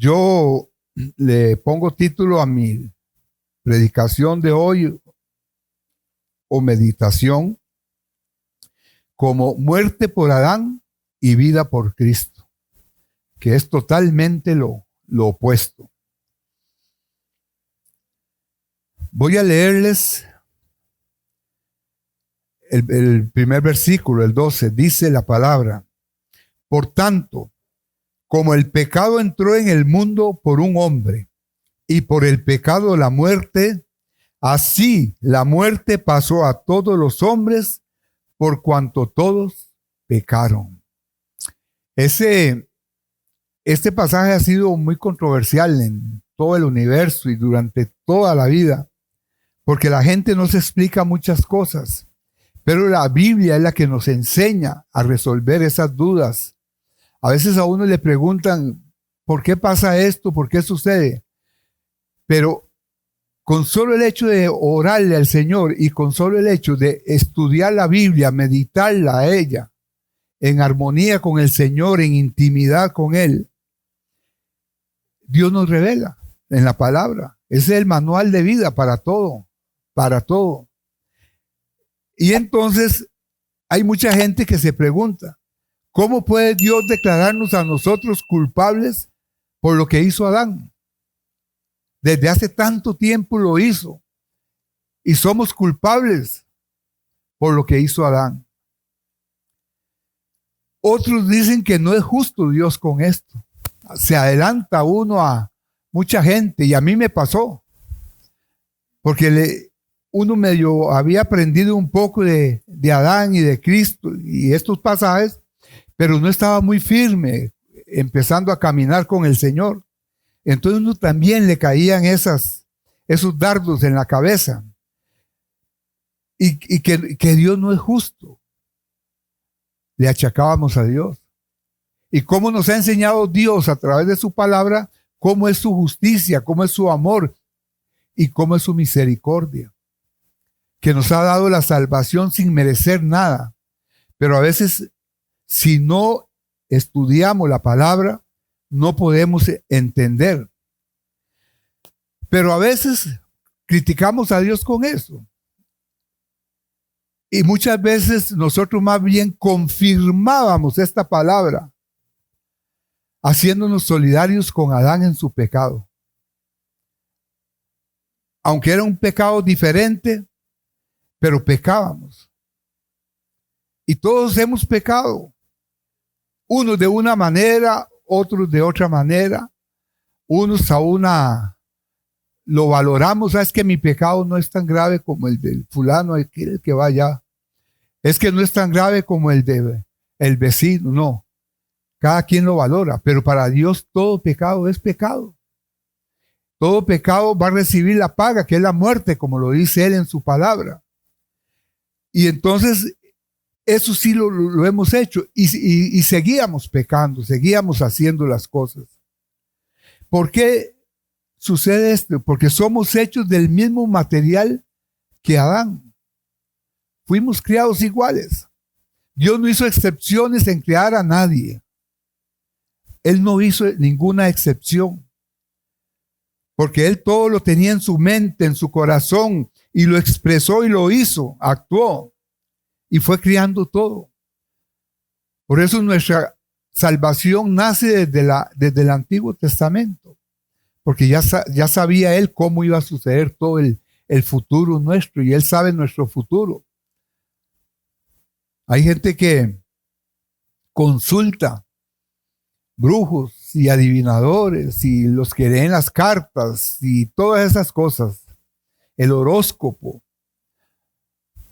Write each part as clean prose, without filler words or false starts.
Yo le pongo título a mi predicación de hoy o meditación como muerte por Adán y vida por Cristo, que es totalmente lo opuesto. Voy a leerles el primer versículo, el 12, dice la palabra: por tanto, como el pecado entró en el mundo por un hombre, y por el pecado la muerte, así la muerte pasó a todos los hombres, por cuanto todos pecaron. Este pasaje ha sido muy controversial en todo el universo y durante toda la vida, porque la gente no se explica muchas cosas, pero la Biblia es la que nos enseña a resolver esas dudas. A veces a uno le preguntan, ¿por qué pasa esto? ¿Por qué sucede? Pero con solo el hecho de orarle al Señor y con solo el hecho de estudiar la Biblia, meditarla a ella, en armonía con el Señor, en intimidad con Él, Dios nos revela en la palabra. Ese es el manual de vida para todo, para todo. Y entonces hay mucha gente que se pregunta, ¿cómo puede Dios declararnos a nosotros culpables por lo que hizo Adán? Desde hace tanto tiempo lo hizo y somos culpables por lo que hizo Adán. Otros dicen que no es justo Dios con esto. Se adelanta uno a mucha gente y a mí me pasó, porque uno medio había aprendido un poco de Adán y de Cristo y estos pasajes, pero no estaba muy firme empezando a caminar con el Señor. Entonces uno también le caían esos dardos en la cabeza y que Dios no es justo. Le achacábamos a Dios. Y cómo nos ha enseñado Dios a través de su palabra, cómo es su justicia, cómo es su amor y cómo es su misericordia, que nos ha dado la salvación sin merecer nada. Pero a veces, si no estudiamos la palabra, no podemos entender. Pero a veces criticamos a Dios con eso. Y muchas veces nosotros más bien confirmábamos esta palabra, haciéndonos solidarios con Adán en su pecado. Aunque era un pecado diferente, pero pecábamos. Y todos hemos pecado. Unos de una manera, otros de otra manera. Unos a una lo valoramos. Es que mi pecado no es tan grave como el del fulano, el que va allá. Es que no es tan grave como el del vecino. No. Cada quien lo valora. Pero para Dios todo pecado es pecado. Todo pecado va a recibir la paga, que es la muerte, como lo dice Él en su palabra. Y entonces, eso sí lo hemos hecho. Y seguíamos pecando, seguíamos haciendo las cosas. ¿Por qué sucede esto? Porque somos hechos del mismo material que Adán. Fuimos criados iguales. Dios no hizo excepciones en crear a nadie. Él no hizo ninguna excepción. Porque Él todo lo tenía en su mente, en su corazón, y lo expresó y lo hizo, actuó, y fue creando todo. Por eso nuestra salvación nace desde el Antiguo Testamento, porque ya sabía Él cómo iba a suceder todo el futuro nuestro, y Él sabe nuestro futuro. Hay gente que consulta brujos y adivinadores y los que leen las cartas y todas esas cosas, el horóscopo.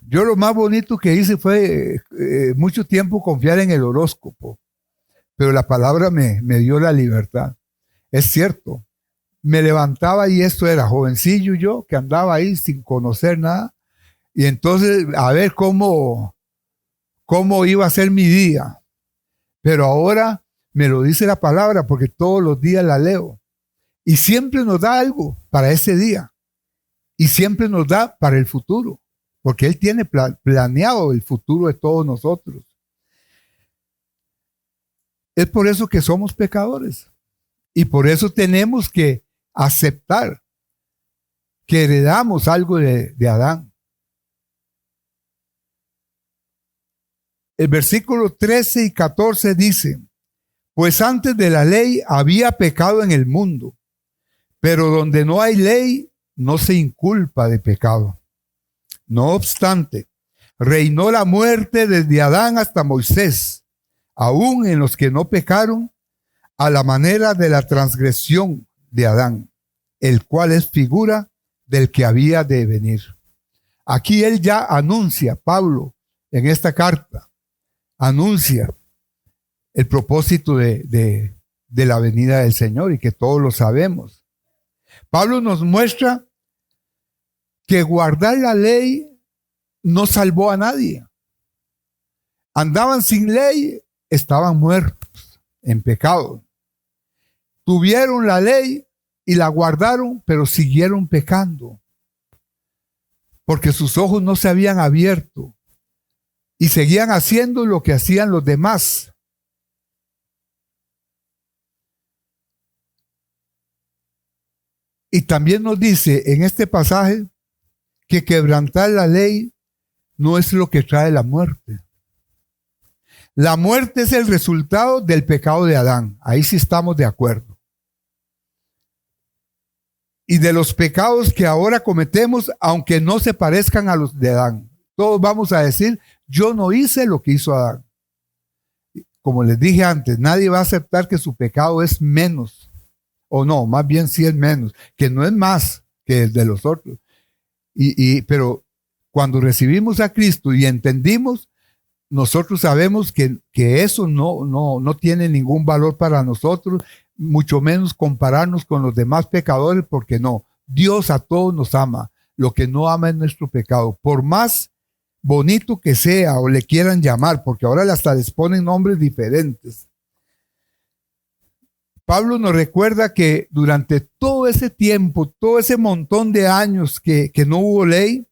Yo lo más bonito que hice fue mucho tiempo confiar en el horóscopo, pero la palabra me dio la libertad. Es cierto, me levantaba y esto era jovencillo yo, que andaba ahí sin conocer nada, y entonces a ver cómo iba a ser mi día. Pero ahora me lo dice la palabra porque todos los días la leo. Y siempre nos da algo para ese día. Y siempre nos da para el futuro. Porque Él tiene planeado el futuro de todos nosotros. Es por eso que somos pecadores. Y por eso tenemos que aceptar que heredamos algo de Adán. El versículo 13 y 14 dice: pues antes de la ley había pecado en el mundo, pero donde no hay ley no se inculpa de pecado. No obstante, reinó la muerte desde Adán hasta Moisés, aún en los que no pecaron, a la manera de la transgresión de Adán, el cual es figura del que había de venir. Aquí él ya anuncia, Pablo, en esta carta, anuncia el propósito de la venida del Señor, y que todos lo sabemos. Pablo nos muestra que guardar la ley no salvó a nadie. Andaban sin ley, estaban muertos en pecado. Tuvieron la ley y la guardaron, pero siguieron pecando, porque sus ojos no se habían abierto y seguían haciendo lo que hacían los demás. Y también nos dice en este pasaje que quebrantar la ley no es lo que trae la muerte. La muerte es el resultado del pecado de Adán. Ahí sí estamos de acuerdo. Y de los pecados que ahora cometemos, aunque no se parezcan a los de Adán. Todos vamos a decir: yo no hice lo que hizo Adán. Como les dije antes, nadie va a aceptar que su pecado es menos. O no, más bien sí es menos, que no es más que el de los otros. Pero cuando recibimos a Cristo y entendimos, nosotros sabemos que eso no tiene ningún valor para nosotros, mucho menos compararnos con los demás pecadores, porque no, Dios a todos nos ama. Lo que no ama es nuestro pecado, por más bonito que sea o le quieran llamar, porque ahora hasta les ponen nombres diferentes. Pablo nos recuerda que durante todo ese tiempo, todo ese montón de años que no hubo ley,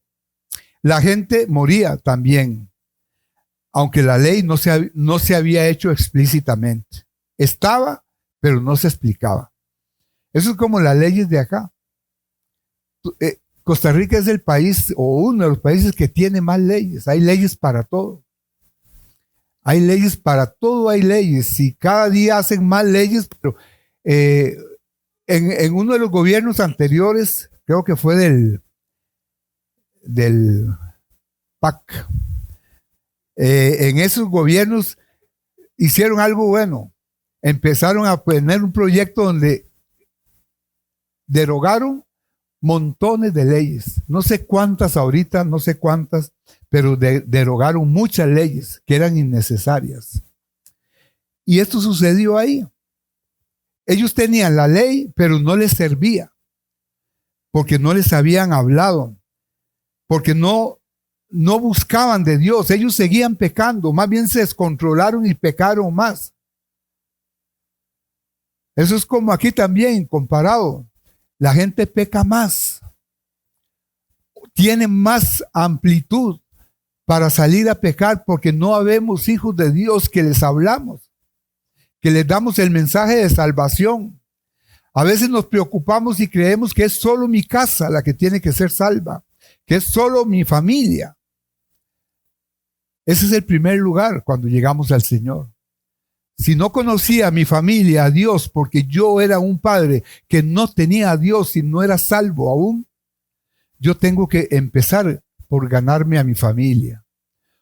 la gente moría también, aunque la ley no se había hecho explícitamente. Estaba, pero no se explicaba. Eso es como las leyes de acá. Costa Rica es el país, o uno de los países que tiene más leyes. Hay leyes para todo. Hay leyes para todo, hay leyes. Y cada día hacen más leyes, pero en uno de los gobiernos anteriores, creo que fue del PAC, en esos gobiernos hicieron algo bueno. Empezaron a poner un proyecto donde derogaron montones de leyes. No sé cuántas ahorita, no sé cuántas, pero derogaron muchas leyes que eran innecesarias. Y esto sucedió ahí. Ellos tenían la ley, pero no les servía, porque no les habían hablado, porque no buscaban de Dios. Ellos seguían pecando, más bien se descontrolaron y pecaron más. Eso es como aquí también, comparado. La gente peca más, tiene más amplitud para salir a pecar, porque no habemos hijos de Dios que les hablamos, que les damos el mensaje de salvación. A veces nos preocupamos y creemos que es solo mi casa la que tiene que ser salva, que es solo mi familia. Ese es el primer lugar cuando llegamos al Señor. Si no conocía a mi familia, a Dios, porque yo era un padre que no tenía a Dios y no era salvo aún, yo tengo que empezar por ganarme a mi familia.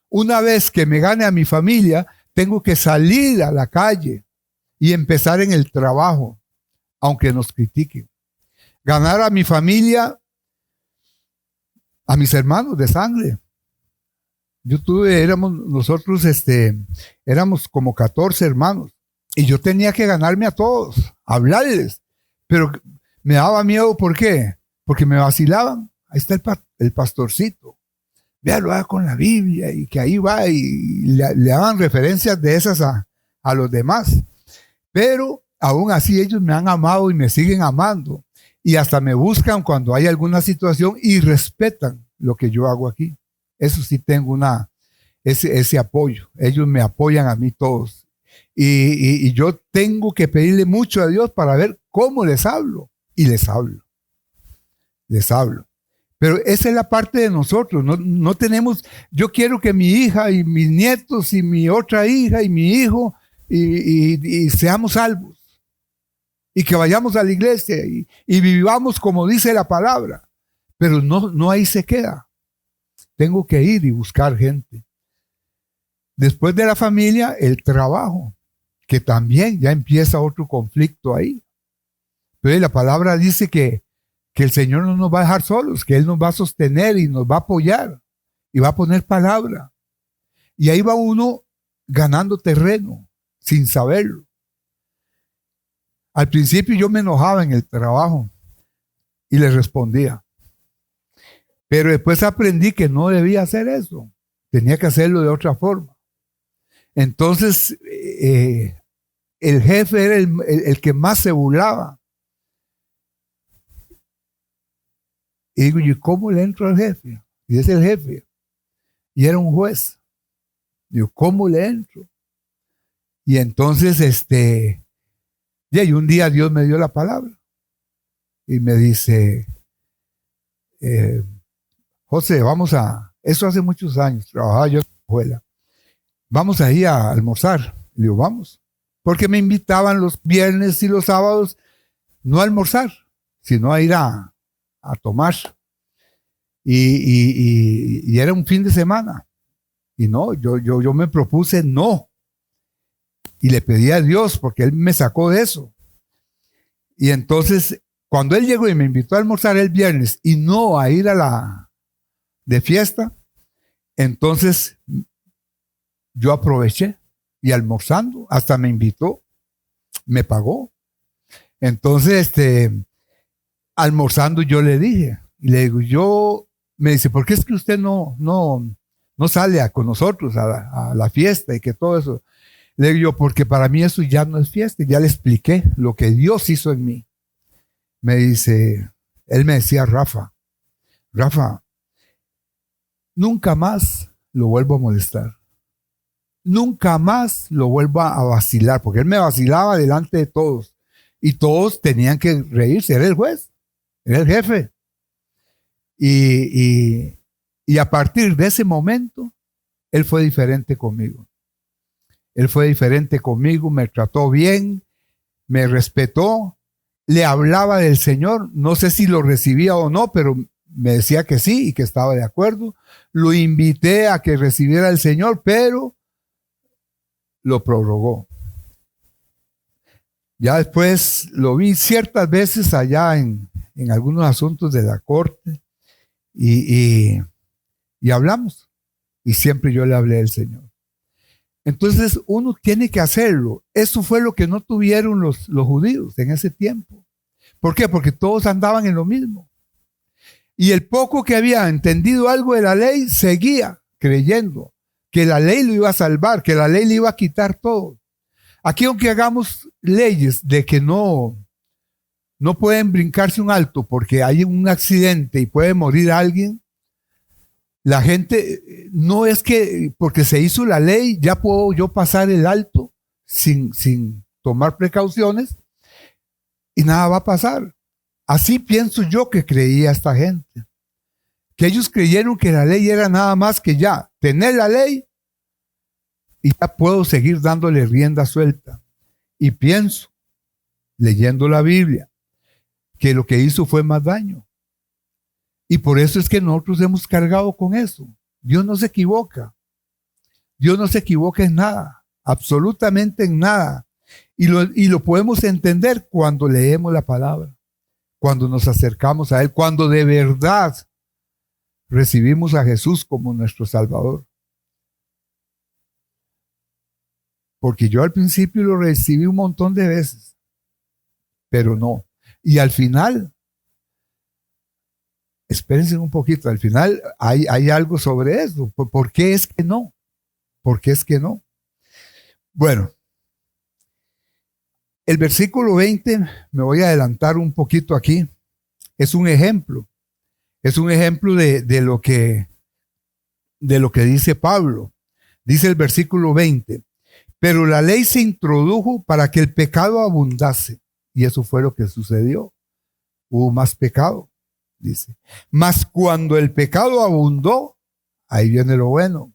Una vez que me gane a mi familia, tengo que salir a la calle y empezar en el trabajo, aunque nos critiquen. Ganar a mi familia, a mis hermanos de sangre. Éramos como 14 hermanos y yo tenía que ganarme a todos, hablarles, pero me daba miedo. ¿Por qué? Porque me vacilaban. Ahí está el pastorcito, véalo, va con la Biblia y que ahí va, y le daban referencias de esas a los demás, pero aún así ellos me han amado y me siguen amando, y hasta me buscan cuando hay alguna situación y respetan lo que yo hago aquí. Eso sí tengo ese apoyo. Ellos me apoyan a mí todos. Y yo tengo que pedirle mucho a Dios para ver cómo les hablo. Y les hablo. Pero esa es la parte de nosotros. No tenemos, yo quiero que mi hija y mis nietos y mi otra hija y mi hijo y seamos salvos. Y que vayamos a la iglesia y vivamos como dice la palabra. Pero no ahí se queda. Tengo que ir y buscar gente. Después de la familia, el trabajo, que también ya empieza otro conflicto ahí. Pero la palabra dice que el Señor no nos va a dejar solos, que Él nos va a sostener y nos va a apoyar y va a poner palabra. Y ahí va uno ganando terreno sin saberlo. Al principio yo me enojaba en el trabajo y le respondía. Pero después aprendí que no debía hacer eso. Tenía que hacerlo de otra forma. Entonces, el jefe era el que más se burlaba. Y digo, ¿y cómo le entro al jefe? Y es el jefe. Y era un juez. Digo, ¿cómo le entro? Y entonces, y un día Dios me dio la palabra. Y me dice, José, eso hace muchos años, trabajaba yo en la escuela. Vamos ahí a almorzar. Le digo, vamos. Porque me invitaban los viernes y los sábados, no a almorzar, sino a ir a tomar. Y era un fin de semana. Y no, yo me propuse no. Y le pedí a Dios, porque Él me sacó de eso. Y entonces, cuando Él llegó y me invitó a almorzar el viernes y no a ir de fiesta, entonces yo aproveché y almorzando, hasta me invitó, me pagó. Entonces, almorzando yo le dije, y le digo, me dice, ¿por qué es que usted no sale con nosotros a la fiesta y que todo eso? Le digo yo, porque para mí eso ya no es fiesta, ya le expliqué lo que Dios hizo en mí. Me dice, él me decía, Rafa, nunca más lo vuelvo a molestar. Nunca más lo vuelvo a vacilar, porque él me vacilaba delante de todos. Y todos tenían que reírse, era el juez, era el jefe. Y a partir de ese momento, él fue diferente conmigo. Me trató bien, me respetó, le hablaba del Señor, no sé si lo recibía o no, pero me decía que sí y que estaba de acuerdo. Lo invité a que recibiera al Señor, pero lo prorrogó. Ya después lo vi ciertas veces allá en algunos asuntos de la corte y hablamos. Y siempre yo le hablé del Señor. Entonces uno tiene que hacerlo. Eso fue lo que no tuvieron los judíos en ese tiempo. ¿Por qué? Porque todos andaban en lo mismo. Y el poco que había entendido algo de la ley seguía creyendo que la ley lo iba a salvar, que la ley le iba a quitar todo. Aquí aunque hagamos leyes de que no pueden brincarse un alto porque hay un accidente y puede morir alguien, la gente no es que porque se hizo la ley ya puedo yo pasar el alto sin tomar precauciones y nada va a pasar. Así pienso yo que creía esta gente. Que ellos creyeron que la ley era nada más que ya tener la ley y ya puedo seguir dándole rienda suelta. Y pienso, leyendo la Biblia, que lo que hizo fue más daño. Y por eso es que nosotros hemos cargado con eso. Dios no se equivoca. Dios no se equivoca en nada, absolutamente en nada. Y lo podemos entender cuando leemos la palabra, cuando nos acercamos a Él, cuando de verdad recibimos a Jesús como nuestro Salvador. Porque yo al principio lo recibí un montón de veces, pero no. Y al final, espérense un poquito, al final hay algo sobre eso. ¿Por qué es que no? ¿Por qué es que no? Bueno, el versículo 20, me voy a adelantar un poquito aquí, es un ejemplo. Es un ejemplo de lo que dice Pablo. Dice el versículo 20, Pero la ley se introdujo para que el pecado abundase. Y eso fue lo que sucedió. Hubo más pecado, dice. Mas cuando el pecado abundó, ahí viene lo bueno.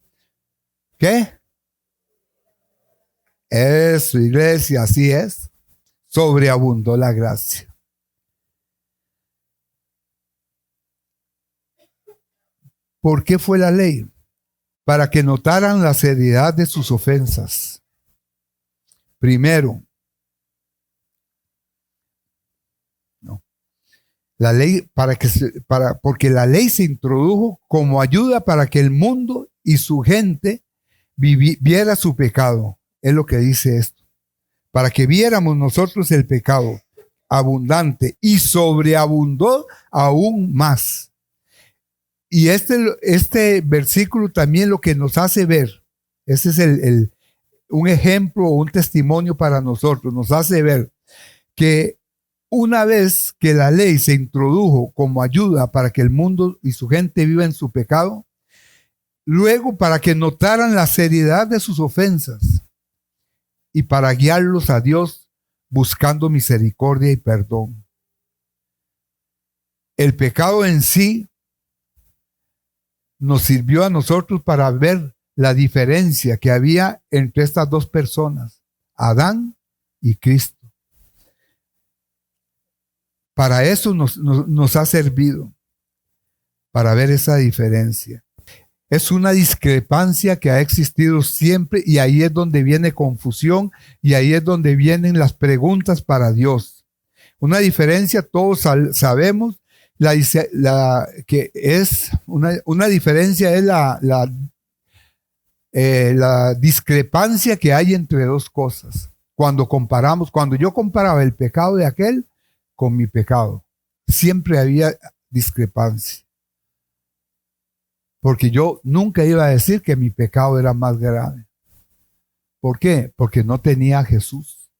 ¿Qué? Eso, iglesia, así es. Sobreabundó la gracia. ¿Por qué fue la ley? Para que notaran la seriedad de sus ofensas. Primero, la ley porque la ley se introdujo como ayuda para que el mundo y su gente viera su pecado. Es lo que dice esto. Para que viéramos nosotros el pecado abundante y sobreabundó aún más. Y este versículo también lo que nos hace ver, ese es un ejemplo o un testimonio para nosotros, nos hace ver que una vez que la ley se introdujo como ayuda para que el mundo y su gente viva en su pecado, luego para que notaran la seriedad de sus ofensas y para guiarlos a Dios buscando misericordia y perdón. El pecado en sí nos sirvió a nosotros para ver la diferencia que había entre estas dos personas, Adán y Cristo. Para eso nos ha servido, para ver esa diferencia. Es una discrepancia que ha existido siempre y ahí es donde viene confusión y ahí es donde vienen las preguntas para Dios. Una diferencia, todos sabemos, que es una diferencia es la discrepancia que hay entre dos cosas. Cuando yo comparaba el pecado de aquel con mi pecado, siempre había discrepancia. Porque yo nunca iba a decir que mi pecado era más grave. ¿Por qué? Porque no tenía a Jesús.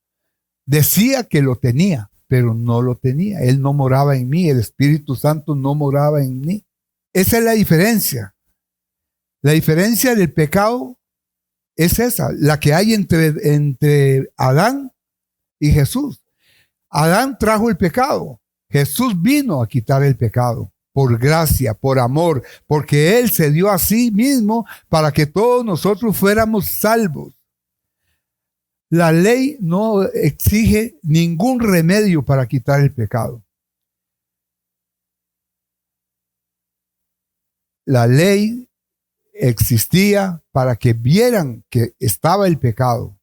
Decía que lo tenía, pero no lo tenía. Él no moraba en mí, el Espíritu Santo no moraba en mí. Esa es la diferencia. La diferencia del pecado es esa, la que hay entre Adán y Jesús. Adán trajo el pecado. Jesús vino a quitar el pecado por gracia, por amor, porque Él se dio a sí mismo para que todos nosotros fuéramos salvos. La ley no exige ningún remedio para quitar el pecado. La ley existía para que vieran que estaba el pecado,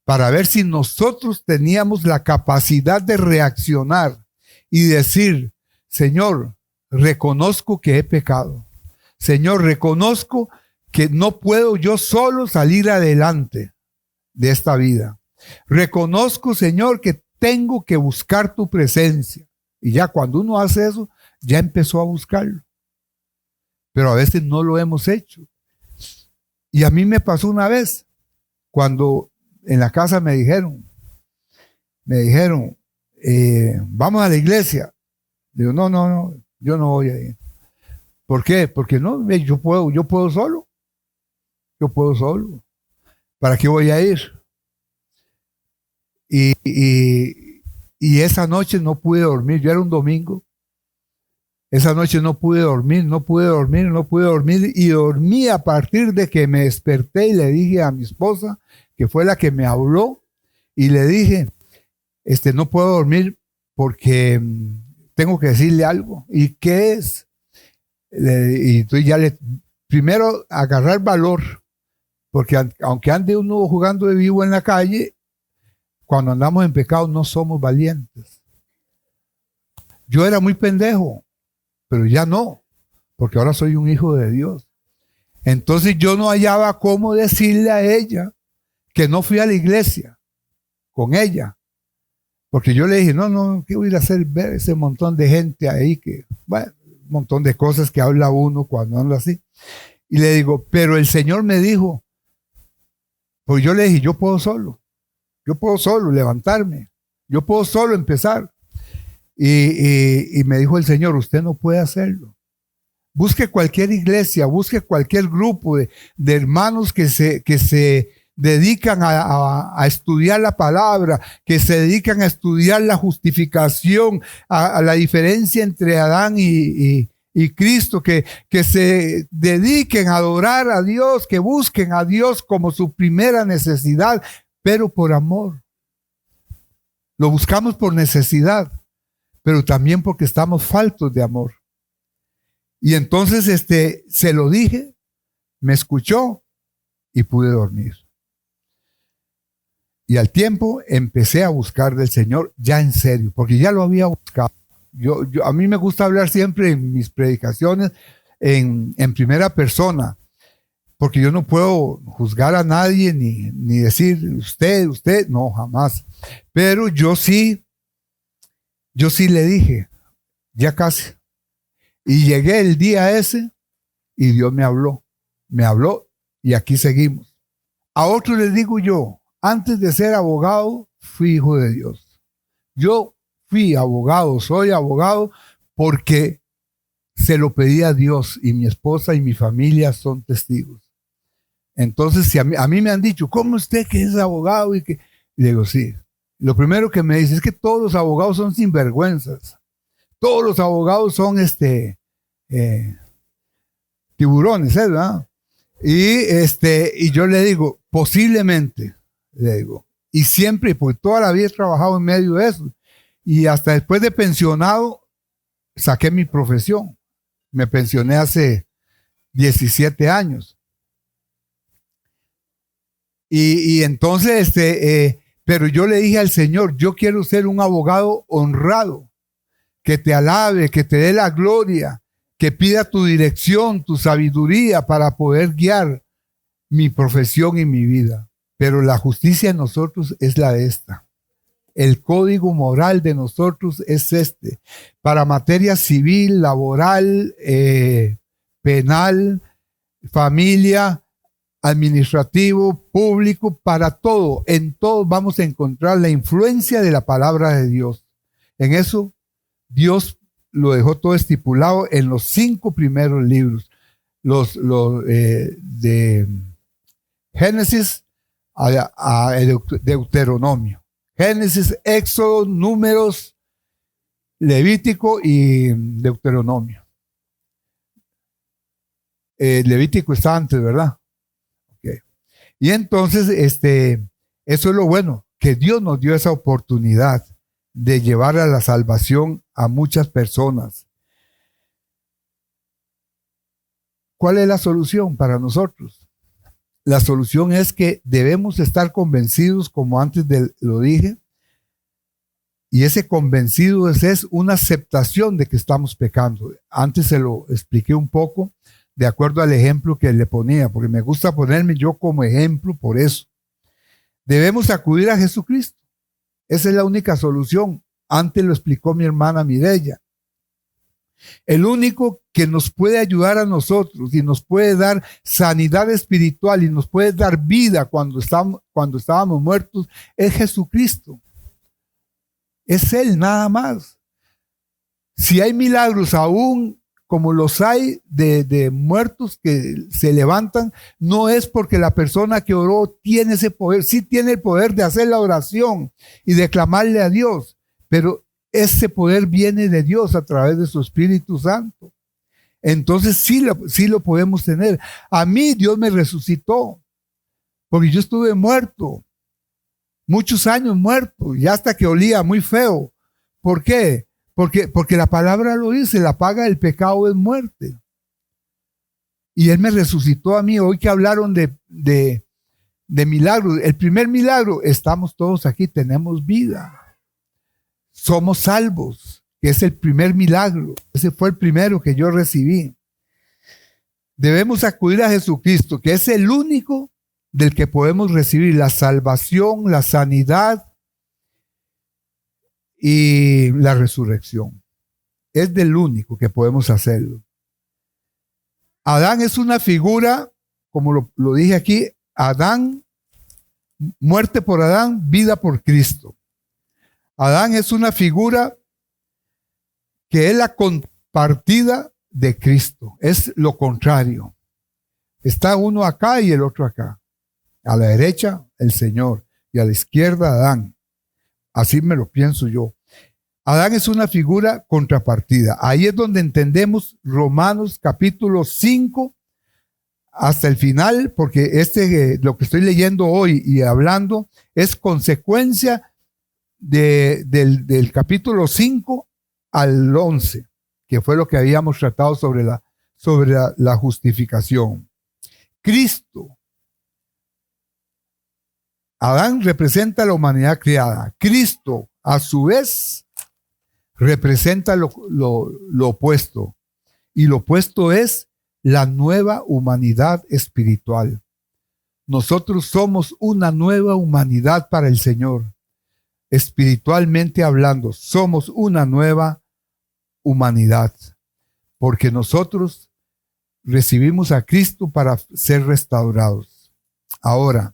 para ver si nosotros teníamos la capacidad de reaccionar y decir: Señor, reconozco que he pecado. Señor, reconozco que no puedo yo solo salir adelante de esta vida. Reconozco, Señor, que tengo que buscar tu presencia. Y ya cuando uno hace eso, ya empezó a buscarlo. Pero a veces no lo hemos hecho. Y a mí me pasó una vez, cuando en la casa me dijeron, vamos a la iglesia. Digo, no, yo no voy a ir. ¿Por qué? Porque no, yo puedo solo. Yo puedo solo. ¿Para qué voy a ir? Y esa noche no pude dormir. Yo era un domingo. Esa noche no pude dormir y dormí a partir de que me desperté y le dije a mi esposa, que fue la que me habló, y le dije, no puedo dormir porque tengo que decirle algo. ¿Y qué es? Y entonces primero agarrar valor, porque aunque ande uno jugando de vivo en la calle, cuando andamos en pecado no somos valientes. Yo era muy pendejo, pero ya no, porque ahora soy un hijo de Dios. Entonces yo no hallaba cómo decirle a ella que no fui a la iglesia con ella, porque yo le dije, no, ¿qué voy a ir a hacer? Ver ese montón de gente ahí, un montón de cosas que habla uno cuando anda así. Y le digo, pero el Señor me dijo, pues yo le dije, yo puedo solo levantarme, yo puedo solo empezar. Y me dijo el Señor, usted no puede hacerlo. Busque cualquier iglesia, busque cualquier grupo de hermanos que se dedican a estudiar la palabra, que se dedican a estudiar la justificación, a la diferencia entre Adán y Cristo, que se dediquen a adorar a Dios, que busquen a Dios como su primera necesidad, pero por amor. Lo buscamos por necesidad, pero también porque estamos faltos de amor. Y entonces se lo dije, me escuchó y pude dormir. Y al tiempo empecé a buscar del Señor ya en serio, porque ya lo había buscado. A mí me gusta hablar siempre en mis predicaciones en primera persona, porque yo no puedo juzgar a nadie ni decir usted, no, jamás. Pero yo sí le dije, ya casi. Y llegué el día ese y Dios me habló y aquí seguimos. A otros les digo yo, antes de ser abogado, fui hijo de Dios. Yo fui abogado, soy abogado porque se lo pedí a Dios y mi esposa y mi familia son testigos. Entonces, si a mí me han dicho, ¿cómo usted que es abogado? Y digo, sí. Lo primero que me dice es que todos los abogados son sinvergüenzas. Todos los abogados son tiburones, ¿verdad? Y yo le digo, posiblemente, le digo, y siempre, porque toda la vida he trabajado en medio de eso, y hasta después de pensionado, saqué mi profesión. Me pensioné hace 17 años. Y entonces, pero yo le dije al Señor, yo quiero ser un abogado honrado, que te alabe, que te dé la gloria, que pida tu dirección, tu sabiduría para poder guiar mi profesión y mi vida. Pero la justicia en nosotros es la de esta. El código moral de nosotros es este. Para materia civil, laboral, penal, familia, administrativo, público, para todo. En todo vamos a encontrar la influencia de la palabra de Dios. En eso, Dios lo dejó todo estipulado en los 5 primeros libros. De Génesis a Deuteronomio. Génesis, Éxodo, Números, Levítico y Deuteronomio. Levítico está antes, ¿verdad? Okay. Y entonces, eso es lo bueno, que Dios nos dio esa oportunidad de llevar a la salvación a muchas personas. ¿Cuál es la solución para nosotros? La solución es que debemos estar convencidos, como antes lo dije, y ese convencido es una aceptación de que estamos pecando. Antes se lo expliqué un poco de acuerdo al ejemplo que le ponía, porque me gusta ponerme yo como ejemplo por eso. Debemos acudir a Jesucristo. Esa es la única solución. Antes lo explicó mi hermana Mireya. El único que nos puede ayudar a nosotros y nos puede dar sanidad espiritual y nos puede dar vida cuando estábamos muertos es Jesucristo. Es Él nada más. Si hay milagros aún como los hay de muertos que se levantan, no es porque la persona que oró tiene ese poder. Sí tiene el poder de hacer la oración y de clamarle a Dios, pero ese poder viene de Dios a través de su Espíritu Santo. Entonces sí lo podemos tener. A mí Dios me resucitó, porque yo estuve muerto, muchos años muerto, y hasta que olía muy feo. ¿Por qué? Porque la palabra lo dice, la paga del pecado es muerte. Y Él me resucitó a mí. Hoy que hablaron de milagros, el primer milagro, estamos todos aquí, tenemos vida. Somos salvos, que es el primer milagro. Ese fue el primero que yo recibí. Debemos acudir a Jesucristo, que es el único del que podemos recibir la salvación, la sanidad y la resurrección. Es del único que podemos hacerlo. Adán es una figura, como lo dije aquí, Adán, muerte por Adán, vida por Cristo. Adán es una figura que es la compartida de Cristo. Es lo contrario. Está uno acá y el otro acá. A la derecha, el Señor, y a la izquierda, Adán. Así me lo pienso yo. Adán es una figura contrapartida. Ahí es donde entendemos Romanos capítulo 5 hasta el final, porque lo que estoy leyendo hoy y hablando es consecuencia del capítulo 5 al 11, que fue lo que habíamos tratado sobre la justificación. Cristo. Adán representa la humanidad creada. Cristo, a su vez, representa lo opuesto. Y lo opuesto es la nueva humanidad espiritual. Nosotros somos una nueva humanidad para el Señor. Espiritualmente hablando, somos una nueva humanidad. Porque nosotros recibimos a Cristo para ser restaurados. Ahora,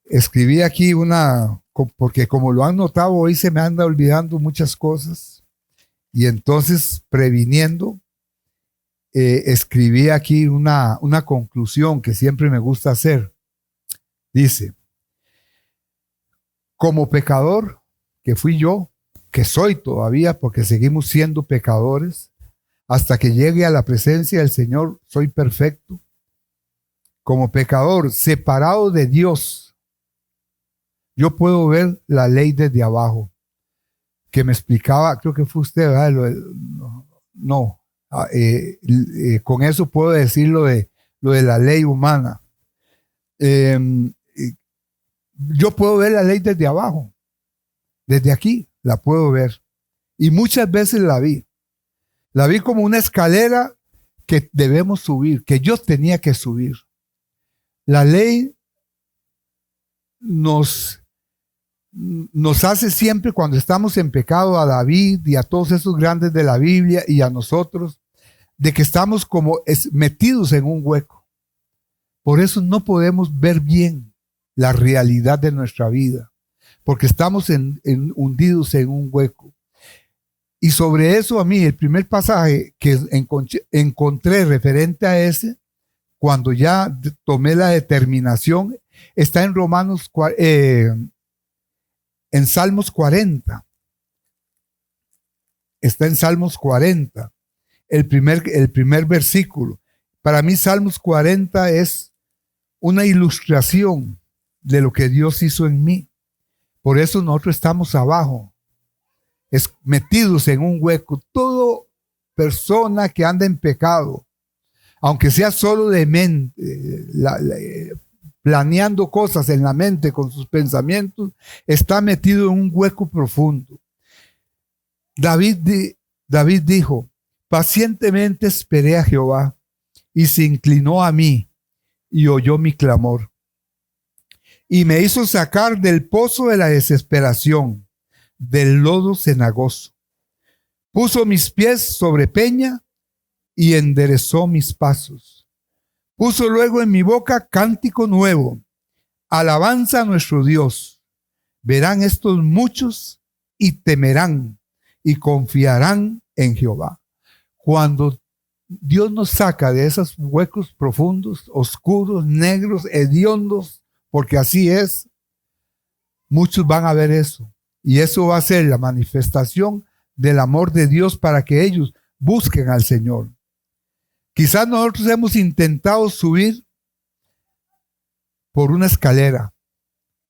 escribí aquí porque como lo han notado, hoy se me anda olvidando muchas cosas. Y entonces, previniendo, escribí aquí una conclusión que siempre me gusta hacer. Dice, como pecador, que fui yo, que soy todavía, porque seguimos siendo pecadores, hasta que llegue a la presencia del Señor, soy perfecto. Como pecador, separado de Dios, yo puedo ver la ley desde abajo, que me explicaba, creo que fue usted, ¿verdad? Con eso puedo decir lo de la ley humana. Yo puedo ver la ley desde abajo, desde aquí la puedo ver. Y muchas veces la vi. La vi como una escalera que debemos subir, que yo tenía que subir. La ley nos hace siempre, cuando estamos en pecado, a David y a todos esos grandes de la Biblia y a nosotros, de que estamos como metidos en un hueco. Por eso no podemos ver bien la realidad de nuestra vida, porque estamos hundidos en un hueco. Y sobre eso, a mí, el primer pasaje que encontré referente a ese, cuando ya tomé la determinación, está en en Salmos 40. Está en Salmos 40, el primer versículo. Para mí, Salmos 40 es una ilustración de lo que Dios hizo en mí. Por eso nosotros estamos abajo, metidos en un hueco. Toda persona que anda en pecado, aunque sea solo de mente, planeando cosas en la mente con sus pensamientos, está metido en un hueco profundo. David dijo, pacientemente esperé a Jehová y se inclinó a mí y oyó mi clamor. Y me hizo sacar del pozo de la desesperación, del lodo cenagoso. Puso mis pies sobre peña y enderezó mis pasos. Puso luego en mi boca cántico nuevo, alabanza a nuestro Dios. Verán estos muchos y temerán y confiarán en Jehová. Cuando Dios nos saca de esos huecos profundos, oscuros, negros, hediondos, porque así es, muchos van a ver eso. Y eso va a ser la manifestación del amor de Dios para que ellos busquen al Señor. Quizás nosotros hemos intentado subir por una escalera,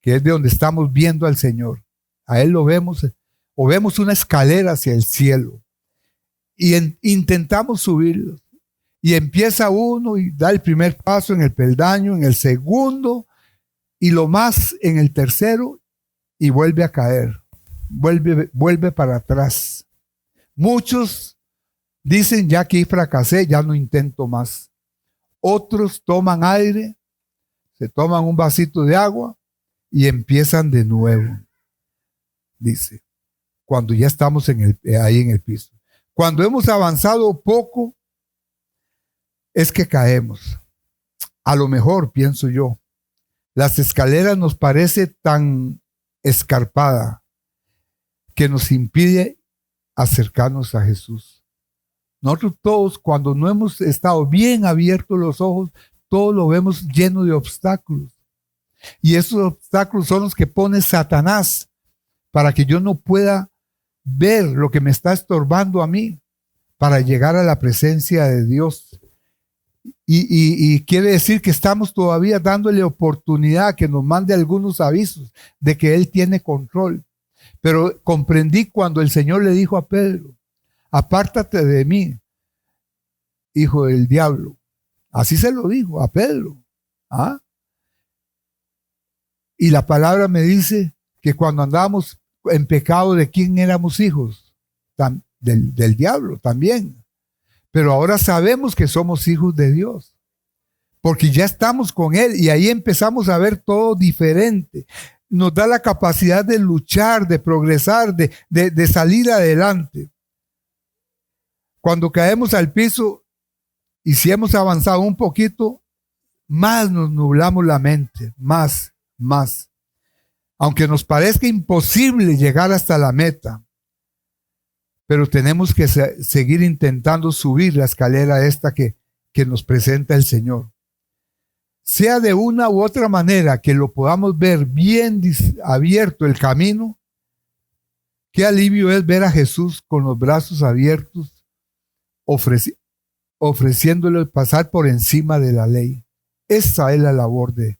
que es de donde estamos viendo al Señor. A Él lo vemos, o vemos una escalera hacia el cielo. Y intentamos subirlo. Y empieza uno y da el primer paso en el peldaño, en el segundo, y lo más en el tercero, y vuelve a caer. Vuelve para atrás. Muchos dicen, ya que fracasé, ya no intento más. Otros toman aire, se toman un vasito de agua y empiezan de nuevo. Dice, cuando ya estamos ahí en el piso. Cuando hemos avanzado poco, es que caemos. A lo mejor, pienso yo, las escaleras nos parece tan escarpada que nos impide acercarnos a Jesús. Nosotros todos, cuando no hemos estado bien abiertos los ojos, todo lo vemos lleno de obstáculos. Y esos obstáculos son los que pone Satanás para que yo no pueda ver lo que me está estorbando a mí para llegar a la presencia de Dios. Y quiere decir que estamos todavía dándole oportunidad a que nos mande algunos avisos de que Él tiene control. Pero comprendí cuando el Señor le dijo a Pedro: apártate de mí, hijo del diablo. Así se lo dijo a Pedro. ¿Ah? Y la palabra me dice que cuando andábamos en pecado, ¿de quién éramos hijos? Del diablo también. Pero ahora sabemos que somos hijos de Dios, porque ya estamos con Él y ahí empezamos a ver todo diferente. Nos da la capacidad de luchar, de progresar, de salir adelante. Cuando caemos al piso y si hemos avanzado un poquito, más nos nublamos la mente, más. Aunque nos parezca imposible llegar hasta la meta, pero tenemos que seguir intentando subir la escalera esta que nos presenta el Señor. Sea de una u otra manera que lo podamos ver bien abierto el camino, qué alivio es ver a Jesús con los brazos abiertos, ofreciéndole pasar por encima de la ley. Esa es la labor de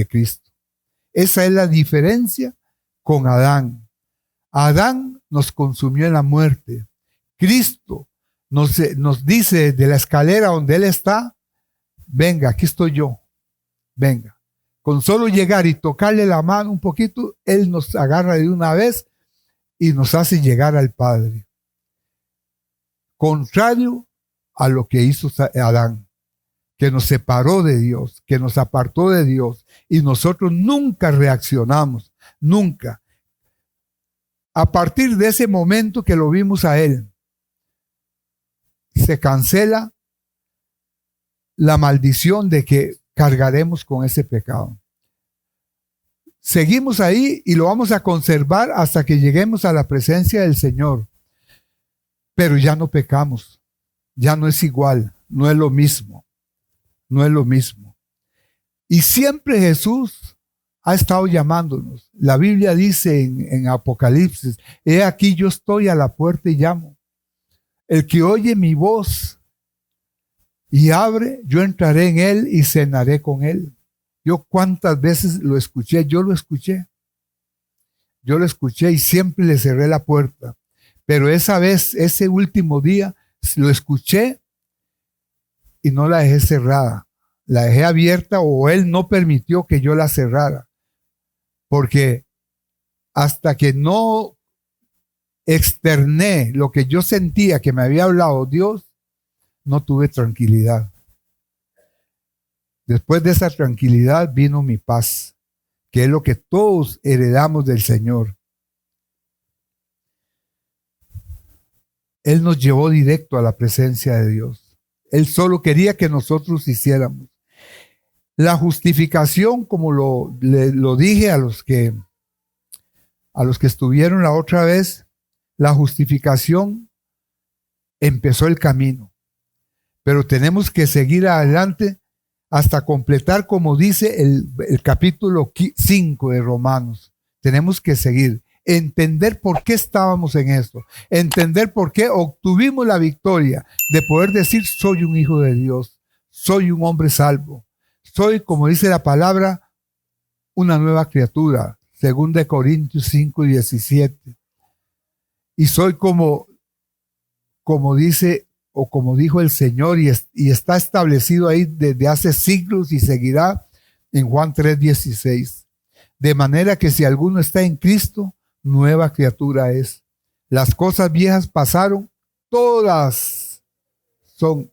Cristo. Esa es la diferencia con Adán. Adán nos consumió en la muerte. Cristo nos dice de la escalera donde Él está: venga, aquí estoy yo. Venga. Con solo llegar y tocarle la mano un poquito, Él nos agarra de una vez y nos hace llegar al Padre. Contrario a lo que hizo Adán, que nos separó de Dios, que nos apartó de Dios, y nosotros nunca reaccionamos, nunca. A partir de ese momento que lo vimos a Él, se cancela la maldición de que cargaremos con ese pecado. Seguimos ahí y lo vamos a conservar hasta que lleguemos a la presencia del Señor. Pero ya no pecamos, ya no es igual, no es lo mismo, no es lo mismo. Y siempre Jesús ha estado llamándonos. La Biblia dice en Apocalipsis: he aquí yo estoy a la puerta y llamo. El que oye mi voz y abre, yo entraré en él y cenaré con él. Yo cuántas veces lo escuché, yo lo escuché y siempre le cerré la puerta. Pero esa vez, ese último día, lo escuché y no la dejé cerrada. La dejé abierta, o Él no permitió que yo la cerrara. Porque hasta que no externé lo que yo sentía que me había hablado Dios, no tuve tranquilidad. Después de esa tranquilidad vino mi paz, que es lo que todos heredamos del Señor. Él nos llevó directo a la presencia de Dios. Él solo quería que nosotros hiciéramos. La justificación, como lo dije a los que estuvieron la otra vez, la justificación empezó el camino. Pero tenemos que seguir adelante hasta completar, como dice el capítulo 5 de Romanos. Tenemos que seguir, entender por qué estábamos en esto, entender por qué obtuvimos la victoria de poder decir: soy un hijo de Dios, soy un hombre salvo. Soy, como dice la palabra, una nueva criatura, 2 Corintios 5:17. Y soy como dice, o como dijo el Señor, y está establecido ahí desde hace siglos y seguirá en Juan 3:16. De manera que si alguno está en Cristo, nueva criatura es. Las cosas viejas pasaron, todas son.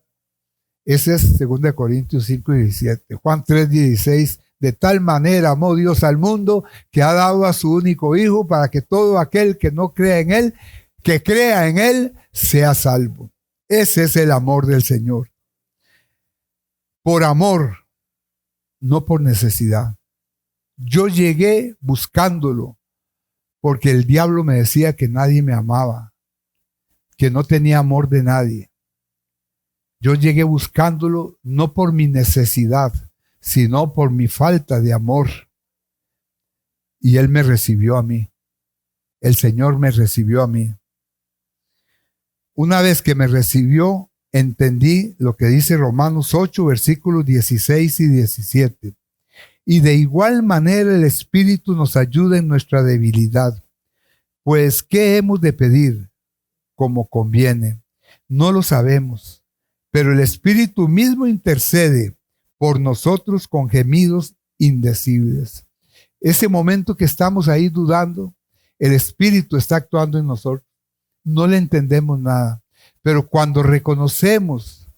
Ese es 2 Corintios 5:17. Juan 3:16. De tal manera amó Dios al mundo, que ha dado a su único Hijo, para que todo aquel que no crea en Él, que crea en Él, sea salvo. Ese es el amor del Señor. Por amor, no por necesidad. Yo llegué buscándolo, porque el diablo me decía que nadie me amaba, que no tenía amor de nadie. yo llegué buscándolo no por mi necesidad, sino por mi falta de amor. Y Él me recibió a mí. El Señor me recibió a mí. Una vez que me recibió, entendí lo que dice Romanos 8, versículos 16 y 17. Y de igual manera el Espíritu nos ayuda en nuestra debilidad. Pues, ¿qué hemos de pedir? Como conviene. No lo sabemos, pero el Espíritu mismo intercede por nosotros con gemidos indecibles. Ese momento que estamos ahí dudando, el Espíritu está actuando en nosotros. No le entendemos nada, pero cuando reconocemos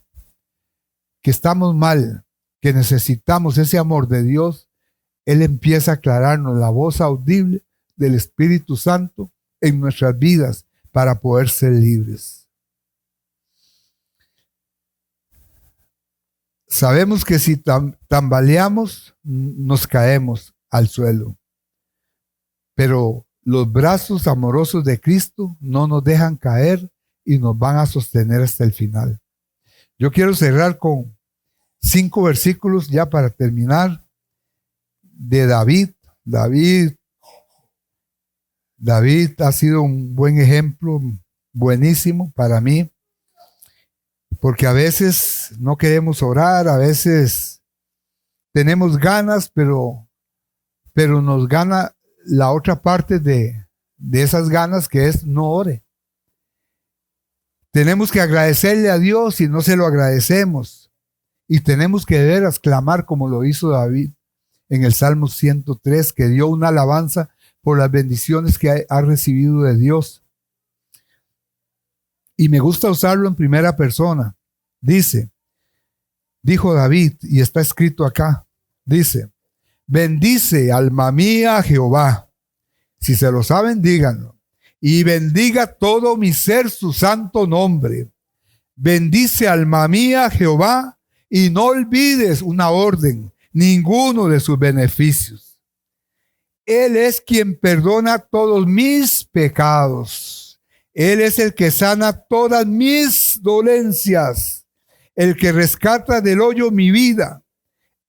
que estamos mal, que necesitamos ese amor de Dios, Él empieza a aclararnos la voz audible del Espíritu Santo en nuestras vidas para poder ser libres. Sabemos que si tambaleamos, nos caemos al suelo, pero los brazos amorosos de Cristo no nos dejan caer y nos van a sostener hasta el final. Yo quiero cerrar con 5 versículos ya para terminar de David. David ha sido un buen ejemplo, buenísimo para mí, porque a veces no queremos orar, a veces tenemos ganas, pero nos gana la otra parte de esas ganas, que es no ore. Tenemos que agradecerle a Dios y no se lo agradecemos. Y tenemos que de veras clamar como lo hizo David en el Salmo 103, que dio una alabanza por las bendiciones que ha recibido de Dios. Y me gusta usarlo en primera persona. Dijo David, y está escrito acá, dice: bendice, alma mía, a Jehová. Si se lo saben, díganlo. Y bendiga todo mi ser su santo nombre. Bendice, alma mía, a Jehová, y no olvides una orden, ninguno de sus beneficios. Él es quien perdona todos mis pecados. Él es el que sana todas mis dolencias, el que rescata del hoyo mi vida,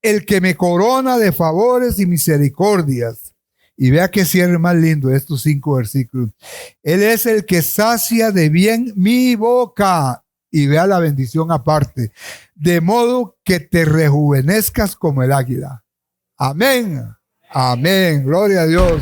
el que me corona de favores y misericordias. Y vea que cierre más lindo estos 5 versículos. Él es el que sacia de bien mi boca. Y vea la bendición aparte. De modo que te rejuvenezcas como el águila. Amén. Amén. Gloria a Dios.